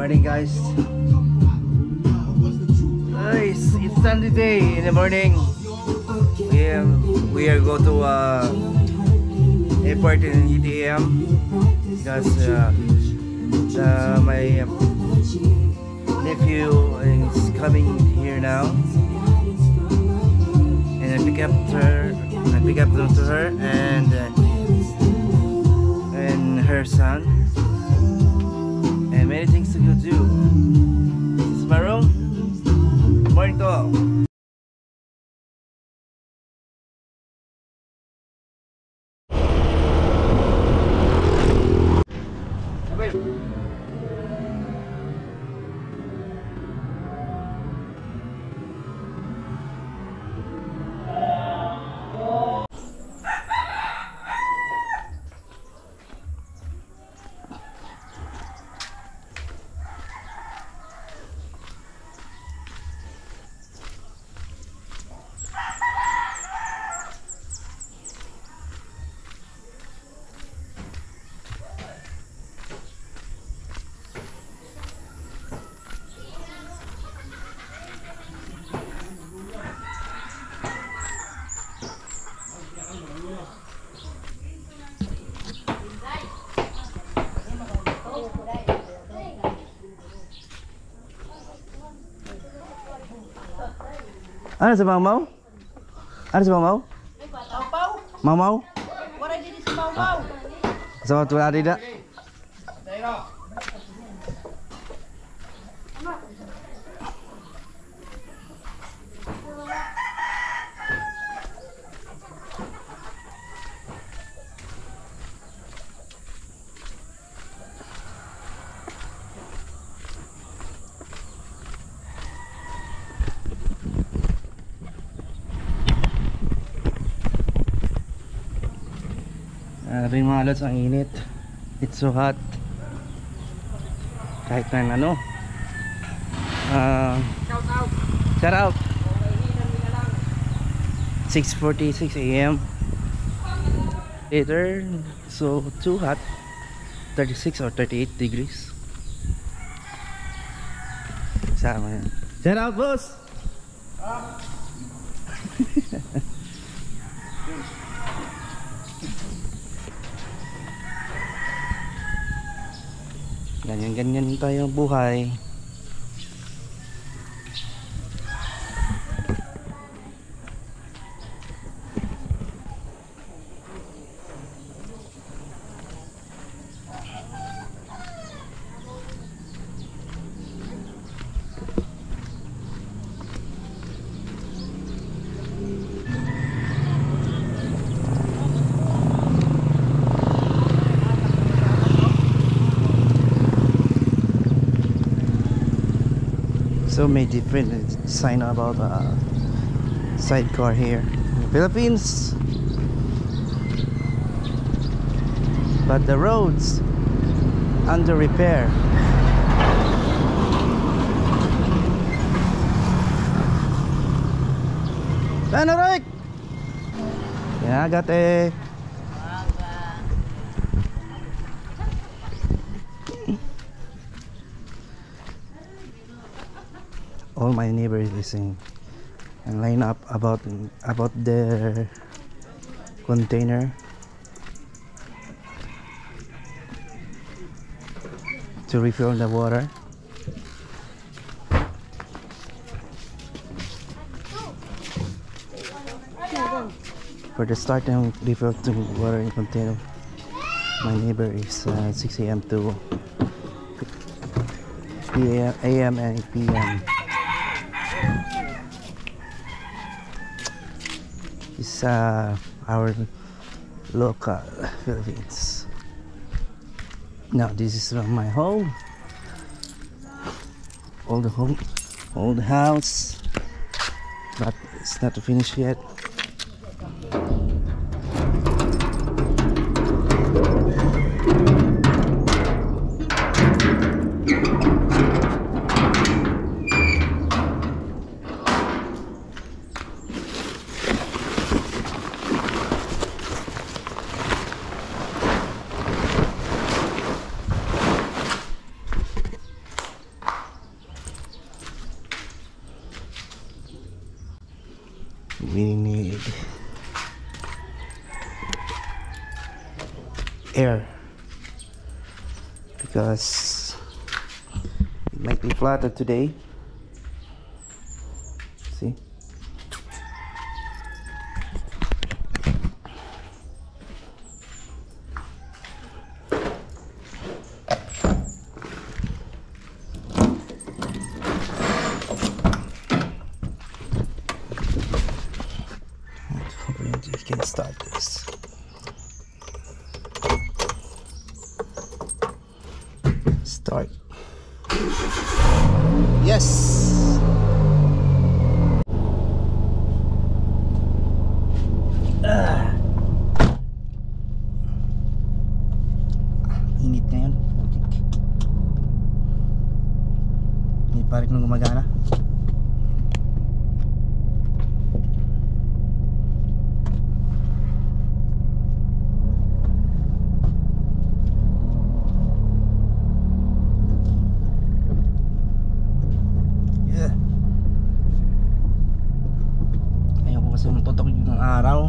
Morning, guys. It's Sunday day in the morning. We are go to airport in ETM because my nephew is coming here now, and I pick up to her and her son, and many things to go do. This is my room. Good morning to all. Ano sa Mau? Ano sa Mau? Mau? What I did is Mau. Sa wala tidak? Rin mga lods, ang init. It's so hot. Kahit na ano. Shout out. 6:46 AM. Later, so too hot. 36 or 38 degrees. Sama yan. Shout out, boss. Ganyan tayo buhay. So many different sign about sidecar here in the Philippines, but the roads under repair. Panoramic. Yeah, I got a. All my neighbors listening and line up about their container to refill the water. For the start and refill to water in container, my neighbor is 6 AM to AM and PM. It's our local Philippines. Now this is my home. Old house, but it's not finished yet. air because it might be flatter today. See? We can start this. Start. Yes. Init ngayon. Hindi pa rin nung gumagana. Kasi matutok yung araw.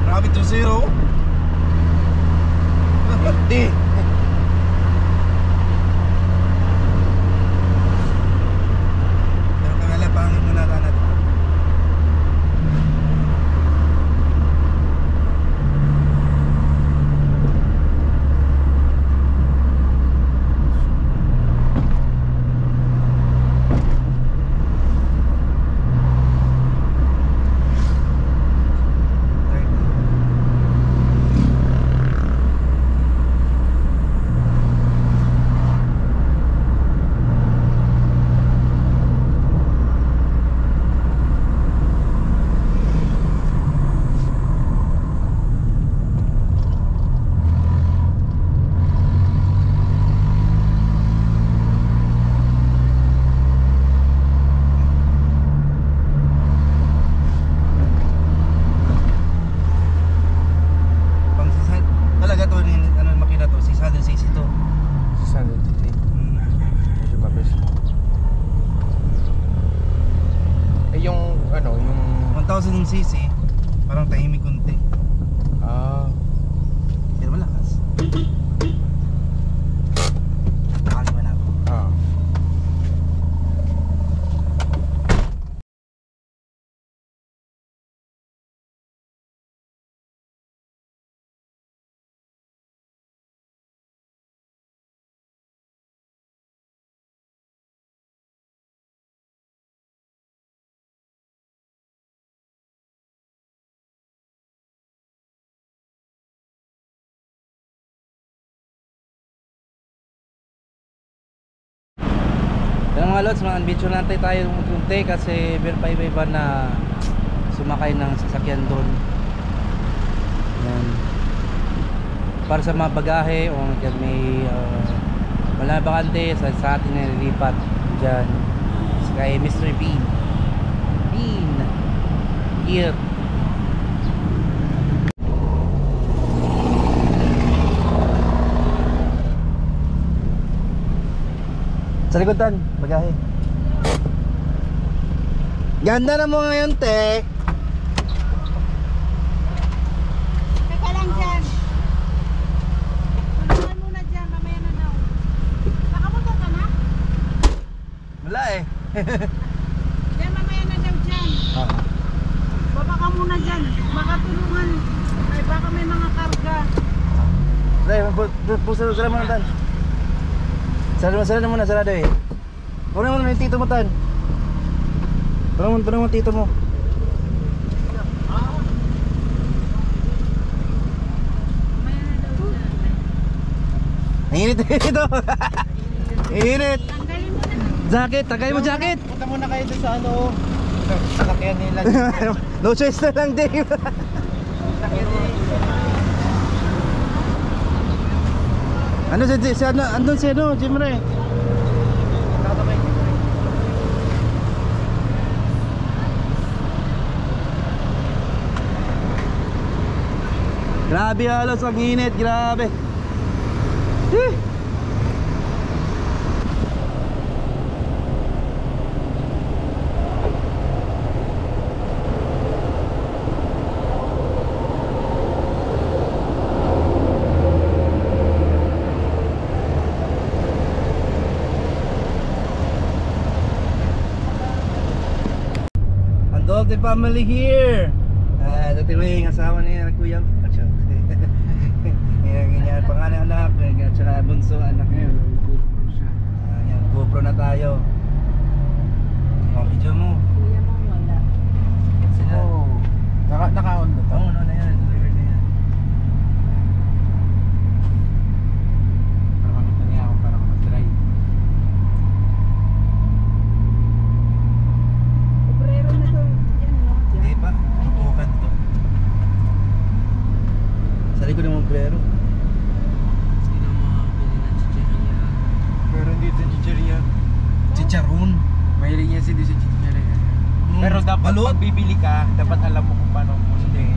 Grabe to zero. Hindi. cc, parang tahimik kunti. Pero malakas. Nakaliman ako. Yan mga lods, mga adventure natin tayo unti kasi meron pa iba-iba na sumakay ng sasakyan doon. Yan. Para sa mga bagahe o may wala na bakante sa atin na nililipat dyan kay Mr. Bean here. Sa likodan, bagahe. Ganda na mo ngayon, te. Teka lang dyan. Tulungan muna dyan, mamaya na daw. Nakamotor ka na? Wala eh. Dyan, mamaya na daw dyan. Baba ka muna dyan. Baka tulungan. Ay, baka may mga karga. Sala mo na, Tan. Sala muna, sarado eh. Kunin mo na yung tito mo, Tan. Tulungan mo tito mo. Mamaya na daw dyan. Ang init dito. Init. Tanggalin mo na. Jacket, tagay mo jacket. Punta muna kayo doon sa ano, sasakyan nila. No choice na lang, Dave. Sasakyan nila. Ano si ano, andun si ano, Jimre. Grabe halos ang init, grabe. Eh. The family here. Dati mo yung asawa niya, kuya. Yan, pangalan anak, at saka bunso anak niya. Yan, GoPro na tayo. Video mo. Kuya mo wala. Sila. Naka-on na to? Oo, no na yan. Delivered na yan. Para makita niya ako para mag-drive. Obrero na to. Yan no. Hindi pa. Bukad to. Sa likod ng Mobrero. Sino mga pili ng chicheria? Pero dito sa chicheria. Chicharon. Mahilig niya si dito sa chicheria. Pero dapat balot. pag bibili ka, dapat alam mo kung paano mo hindi.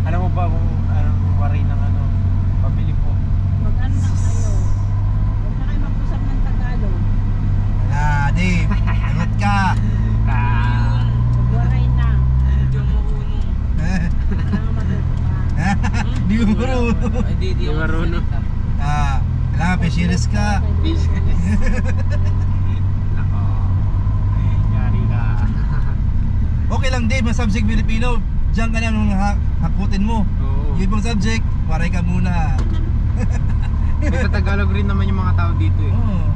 Alam mo ba kung anong waray ng ano? Pabili po. Mag-ano na kayo. Huwag na kayo mag-usap ng Tagalog. Dave. Lagot ka. Magwaray na. Hindi mo marunong. Wala nga matutuwa. Di mo marunong. Ay, di ako marunong. salita. Kailangan peshiris ka. Nako. Yari ka. Okay lang Dave, may subject Filipino. Diyan ka na nung hakutin mo. Oo. Yung ibang subject, waray ka muna. May Tagalog rin naman yung mga tao dito eh. Oo.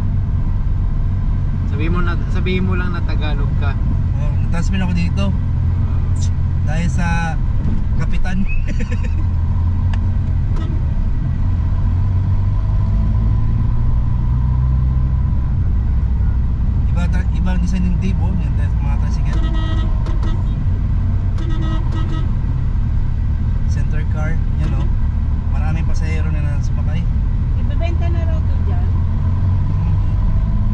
Sabihin mo lang na Tagalog ka. Natransfer ako dito. Dahil sa kapitan. Iba ang design ng Dave, yan dahil sa mga tricycle. Center car, yan o. Maraming pasahero na sumakay. Ibebenta na raw to dyan.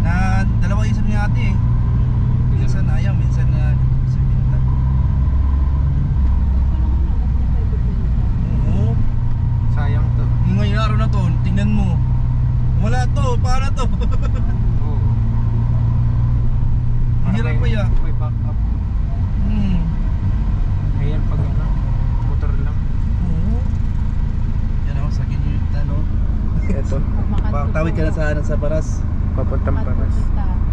Na dalawa isip ni ate eh. Minsan ayaw, minsan na binta. Oo. Sayang to. Ngayong araw na to, tingnan mo. Wala to, para to. Oo. Ang hirap pa ya. May backup. Hmm. Ayan pag ano, motor lang. Oo. Yan ako, sa yung tano. Ito. Tawid ka na sa Baras. Papuntang Paras.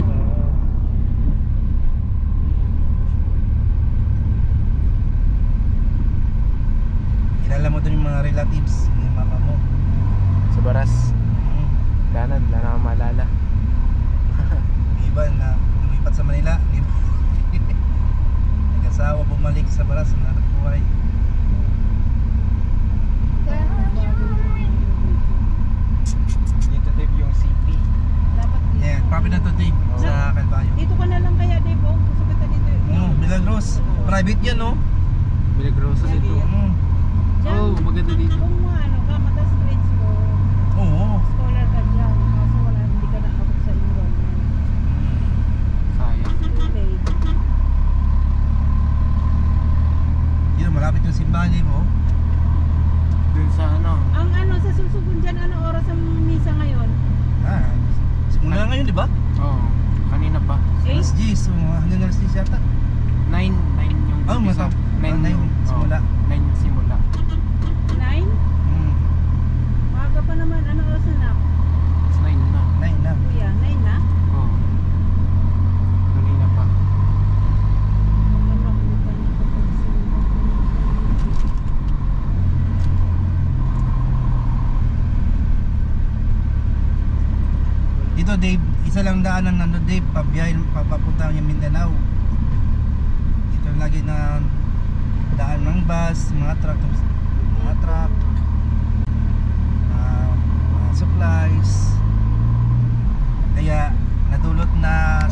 Oo. Kilala mo dun yung mga relatives, yung mama mo. Sa Baras. Hmm. Wala na akong maalala. Yung iba na lumipat sa Manila. Nag-asawa, bumalik sa Baras, nanap buhay. Dito Dave yung CP. Dapat dito. Yeah, profit na to Dave, sa Calvayo. Dito ka na lang kaya, Dave. Oh. Gusto kita dito. No, Milagros. Private yan, no? Milagrosa dito. Mm. Dyan, Oh, maganda dito. kung ano ka, matas grades mo, Oo. scholar ka dyan. Kaso wala, hindi ka nakabot sa enrollment. Sayang. Too late. Yun, malapit yung simbahan mo. Dun sa ano. Ang ano, sa Susugun dyan, ano oras ang misa ngayon? Simula ngayon, di ba? Oo. Kanina pa. Alas 10, so hanggang alas 10 yata. 9 yung Oh, umpisa. mata. 9 9 yung simula. 9 yung simula. 9? Hmm. Maaga pa naman. Ano oras na? 9 na. 9 na. Kuya, 9 na? Oo. Kanina pa. Ano, hindi pa nakapagsimba. Dito Dave, isa lang daanan nando Dave, pabiyahin papunta yung Mindanao. Dito lagi na daan ng bus, mga truck, mga supplies. Kaya nadulot na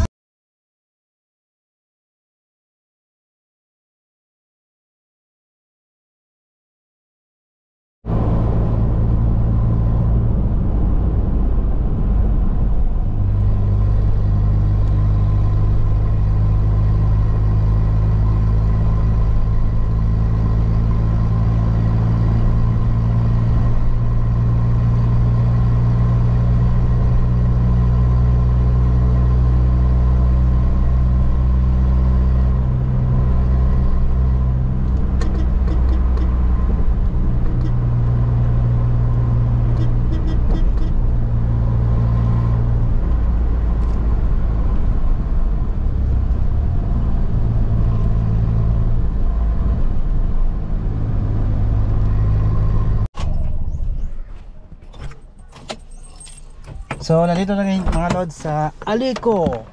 So nandito na ngayon mga lods sa Alico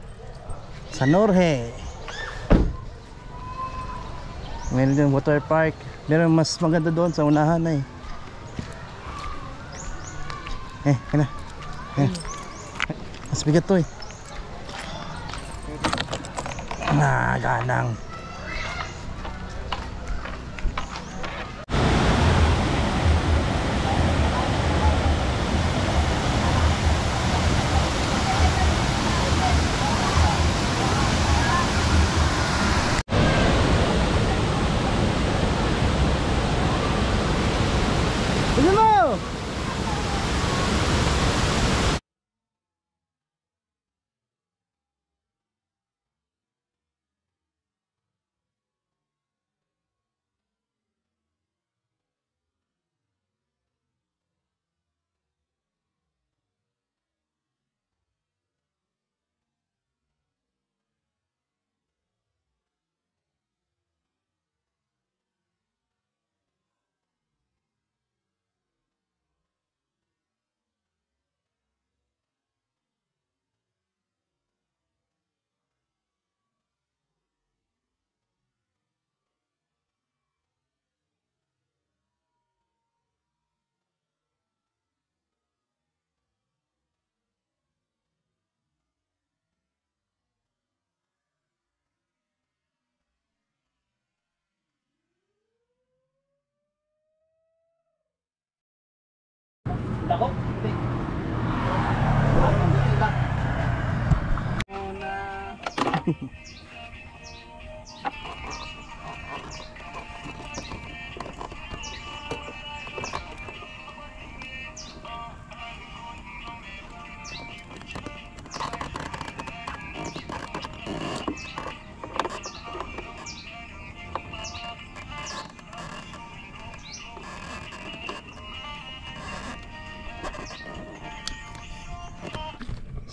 sa Norhe. Meron din water park. Meron mas maganda doon sa unahan na kaya. Mas bigat to ganang.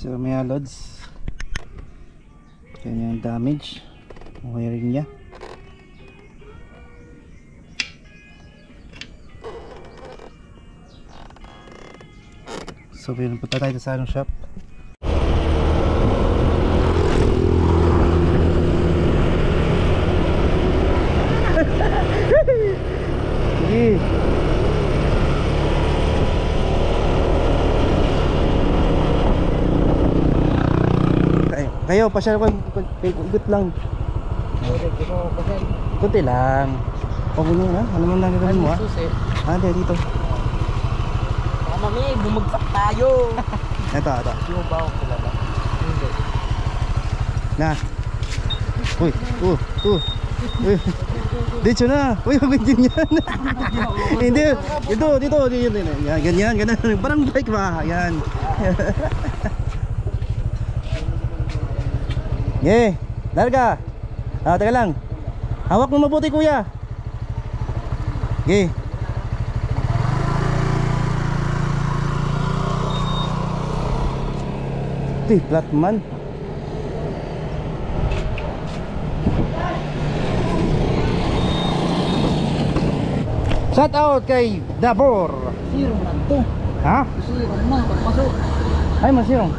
So mga lods, yan yung damage wiring niya. So punta tayo sa anong shop. Sige. Kayo, pasyal ko, ikot lang. Kunti lang. Huwag mo na, ano man lang gagawin mo dito. Baka mami, bumagsak tayo. Ito. Hindi mo ba ako kilala? Hindi. Na. Uy. Dito na. Uy, huwag din yan. Hindi. Dito. Yan, ganyan. Parang bike ba? Yan. Larga. Teka lang. Hawak mo mabuti kuya. Flatman. Shout out kay Dabor. Siro na to. Ha? Siro na, pagpasok. Ay, masirong.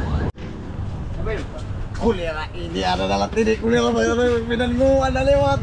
Kulera, ini ada dalam tidik kulera pinanmuan na lewat.